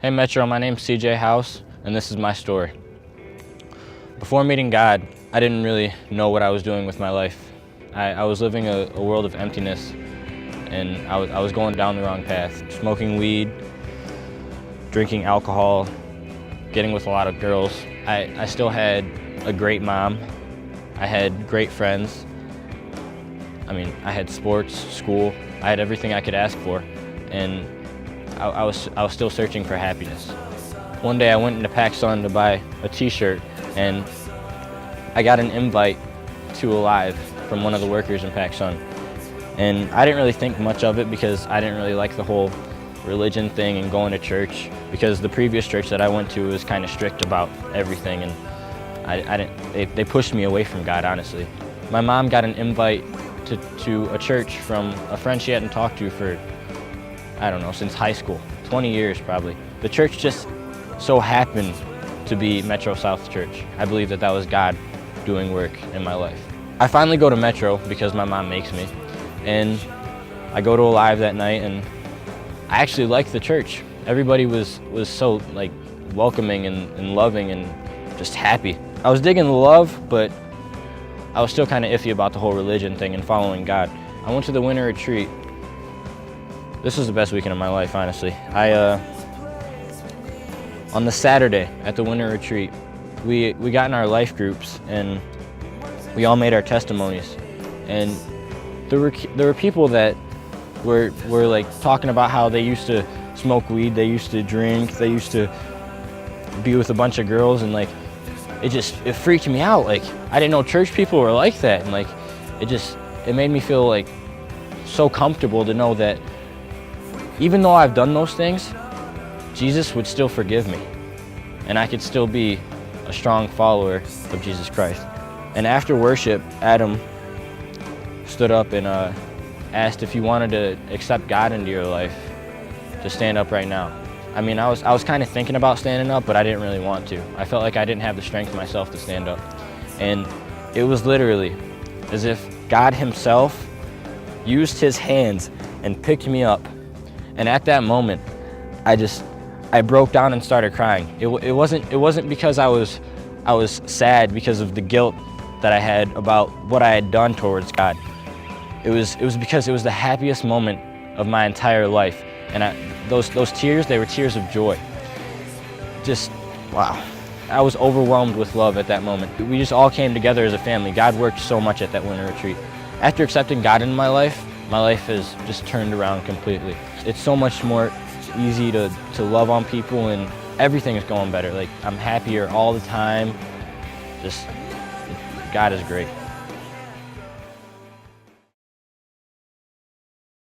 Hey Metro, my name's CJ House, and this is my story. Before meeting God, I didn't really know what I was doing with my life. I was living a world of emptiness, and I was going down the wrong path. Smoking weed, drinking alcohol, getting with a lot of girls. I still had a great mom. I had great friends. I had sports, school. I had everything I could ask for, and I was still searching for happiness. One day I went into PacSun to buy a t-shirt, and I got an invite to Alive from one of the workers in PacSun. And I didn't really think much of it because I didn't really like the whole religion thing and going to church, because the previous church that I went to was kind of strict about everything, and they pushed me away from God, honestly. My mom got an invite to a church from a friend she hadn't talked to for, I don't know, since high school, 20 years probably. The church just so happened to be Metro South Church. I believe that was God doing work in my life. I finally go to Metro because my mom makes me, and I go to Alive that night, and I actually liked the church. Everybody was so welcoming and loving and just happy. I was digging the love, but I was still kind of iffy about the whole religion thing and following God. I went to the winter retreat. This was the best weekend of my life, honestly. On the Saturday at the winter retreat, we got in our life groups and we all made our testimonies. And there were people that were talking about how they used to smoke weed, they used to drink, they used to be with a bunch of girls, and it freaked me out. I didn't know church people were like that, and it made me feel so comfortable to know that even though I've done those things, Jesus would still forgive me, and I could still be a strong follower of Jesus Christ. And after worship, Adam stood up and asked if you wanted to accept God into your life, to stand up right now. I was kind of thinking about standing up, but I didn't really want to. I felt like I didn't have the strength myself to stand up. And it was literally as if God himself used his hands and picked me up. And at that moment, I broke down and started crying. It wasn't because I was sad because of the guilt that I had about what I had done towards God. It was because it was the happiest moment of my entire life. And those tears, they were tears of joy. Just, wow. I was overwhelmed with love at that moment. We just all came together as a family. God worked so much at that winter retreat. After accepting God into my life has just turned around completely. It's so much more easy to love on people, and everything is going better. I'm happier all the time. Just, God is great.